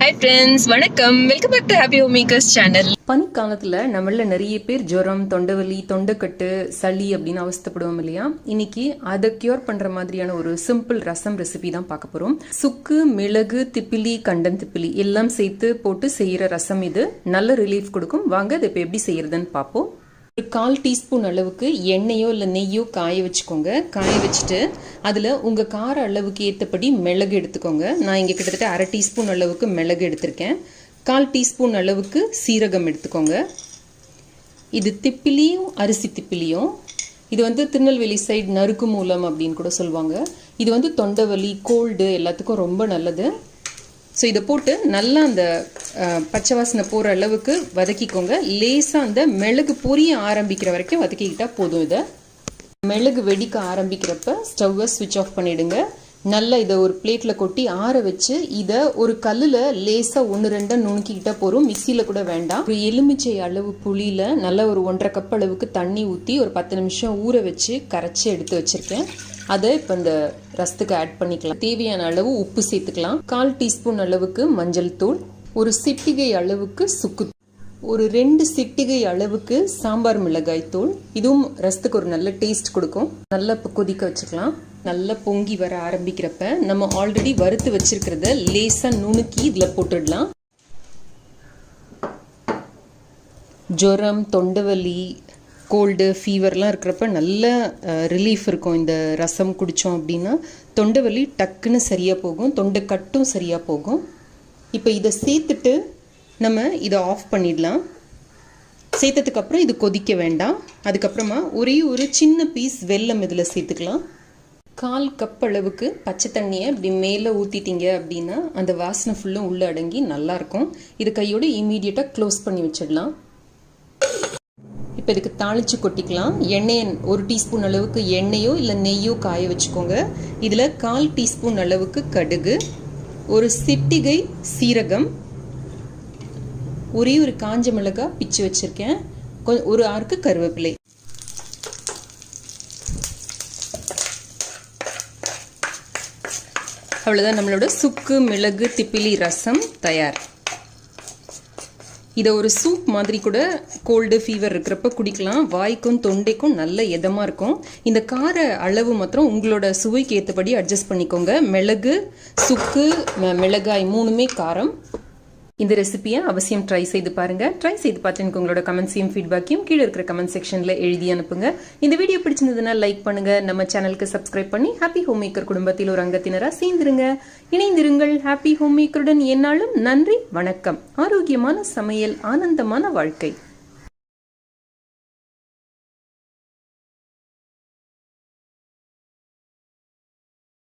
Hi friends, வணக்கம். Welcome back to happy home makers channel. பனிக்காலத்தில் நம்மள நிறைய பேர் ஜுரம், தொண்டைவலி, தொண்டைக்கட்டு, சளி அப்படின்னு அவஸ்தைப்படுவோம் இல்லையா? இன்னைக்கு அதை கியூர் பண்ற மாதிரியான ஒரு சிம்பிள் ரசம் ரெசிபி தான் பார்க்க போறோம். சுக்கு, மிளகு, திப்பிலி, கண்டன் திப்பிலி எல்லாம் சேர்த்து போட்டு செய்யற ரசம் இது. நல்ல ரிலீஃப் கொடுக்கும். வாங்க அதை இப்போ எப்படி செய்யறதுன்னு பார்ப்போம். ஒரு 1/4 டீஸ்பூன் அளவுக்கு எண்ணெயோ இல்லை நெய்யோ காய வச்சுக்கோங்க. காய வச்சுட்டு அதில் உங்கள் கார அளவுக்கு ஏற்றபடி மிளகு எடுத்துக்கோங்க. நான் இங்கே கிட்டத்தட்ட 1/2 டீஸ்பூன் அளவுக்கு மிளகு எடுத்திருக்கேன். 1/4 டீஸ்பூன் அளவுக்கு சீரகம் எடுத்துக்கோங்க. இது திப்பிலியும் அரிசி திப்பிலியும். இது திருநெல்வேலி சைடு நறுக்கு மூலம் அப்படின்னு கூட சொல்லுவாங்க. இது தொண்டைவலி, கோல்டு எல்லாத்துக்கும் ரொம்ப நல்லது. ஸோ இதை போட்டு நல்லா அந்த பச்சை வாசனை போகிற அளவுக்கு வதக்கிக்கோங்க. லேசாக அந்த மிளகு பொரிய ஆரம்பிக்கிற வரைக்கும் வதக்கிக்கிட்டால் போதும். இதை மிளகு வெடிக்க ஆரம்பிக்கிறப்ப ஸ்டவ்வை ஸ்விட்ச் ஆஃப் பண்ணிவிடுங்க. நல்லா இதை ஒரு பிளேட்டில் கொட்டி ஆற வச்சு இதை ஒரு கல்லில் லேசாக 1-2 நுணுக்கிக்கிட்டால் போதும். மிக்சியில் கூட வேண்டாம். ஒரு எலுமிச்சை அளவு புளியில் நல்லா ஒரு 1.5 கப் அளவுக்கு தண்ணி ஊற்றி ஒரு 10 நிமிஷம் ஊற வச்சு கரைச்சி எடுத்து வச்சுருக்கேன். அதை இப்போ இந்த ரசத்துக்கு ஆட் பண்ணிக்கலாம். தேவையான அளவு உப்பு சேர்த்துக்கலாம். 1/4 டீஸ்பூன் அளவுக்கு மஞ்சள் தூள், ஒரு சிட்டிகை அளவுக்கு சுக்கு, ஒரு 2 சிட்டிகை அளவுக்கு சாம்பார் மிளகாய் தூள். இதுவும் ரசத்துக்கு ஒரு நல்ல டேஸ்ட் கொடுக்கும். நல்லா இப்போ கொதிக்க வச்சுக்கலாம். நல்லா பொங்கி வர ஆரம்பிக்கிறப்ப நம்ம ஆல்ரெடி வறுத்து வச்சிருக்கிறத லேசாக நுணுக்கி இதில் போட்டுடலாம். ஜுரம், தொண்டைவலி, கோல்டு, ஃபீவர்லாம் இருக்கிறப்ப நல்ல ரிலீஃப் இருக்கும். இந்த ரசம் குடித்தோம் அப்படின்னா தொண்டைவலி டக்குன்னு சரியாக போகும், தொண்டை கட்டும் சரியாக போகும். இப்போ இதை சேர்த்துட்டு நம்ம இதை ஆஃப் பண்ணிடலாம். சேர்த்ததுக்கப்புறம் இது கொதிக்க வேண்டாம். அதுக்கப்புறமா ஒரே ஒரு சின்ன பீஸ் வெல்லம் இதில் சேர்த்துக்கலாம். 1/4 கப் அளவுக்கு பச்சை தண்ணியை இப்படி மேலே ஊற்றிட்டீங்க அப்படின்னா அந்த வாசனை ஃபுல்லும் உள்ளே அடங்கி நல்லாயிருக்கும். இது கையோடு இமீடியட்டாக க்ளோஸ் பண்ணி வச்சிடலாம். இப்போ இதுக்கு தாளித்து கொட்டிக்கலாம். எண்ணெய் 1 டீஸ்பூன் அளவுக்கு எண்ணெயோ இல்லை நெய்யோ காய வச்சுக்கோங்க. இதில் 1/4 டீஸ்பூன் அளவுக்கு கடுகு, ஒரு சிட்டிகை சீரகம், ஒரே ஒரு காஞ்ச மிளகாய் பிச்சு வச்சுருக்கேன், ஒரு ஆறுக்கு கருவேப்பிலை. அவ்வளோதான், நம்மளோட சுக்கு, மிளகு, திப்பிலி ரசம் தயார். இதை ஒரு சூப் மாதிரி கூட கோல்டு, ஃபீவர் இருக்கிறப்ப குடிக்கலாம். வாய்க்கும் தொண்டைக்கும் நல்ல இதமாக இருக்கும். இந்த கார அளவு மாத்திரம் உங்களோட சுவைக்கு ஏற்றபடி அட்ஜஸ்ட் பண்ணிக்கோங்க. மிளகு, சுக்கு, மிளகாய் 3மே காரம். இந்த ரெசிபியை அவசியம் ட்ரை செய்து பாருங்கள். ட்ரை செய்து பார்த்து எனக்கு உங்களோட கமெண்ட்ஸையும் ஃபீட்பேக்கையும் கீழே இருக்கிற கமெண்ட் செக்ஷனில் எழுதி அனுப்புங்க. இந்த வீடியோ பிடிச்சிருந்ததுன்னா லைக் பண்ணுங்கள். நம்ம சேனலுக்கு சப்ஸ்கிரைப் பண்ணி ஹாப்பி ஹோம் மேக்கர் குடும்பத்தில் ஒரு அங்கத்தினராக சேர்ந்துருங்க. இணைந்திருங்கள். ஹாப்பி ஹோம் மேக்கருடன் என்னாலும் நன்றி, வணக்கம். ஆரோக்கியமான சமையல், ஆனந்தமான வாழ்க்கை.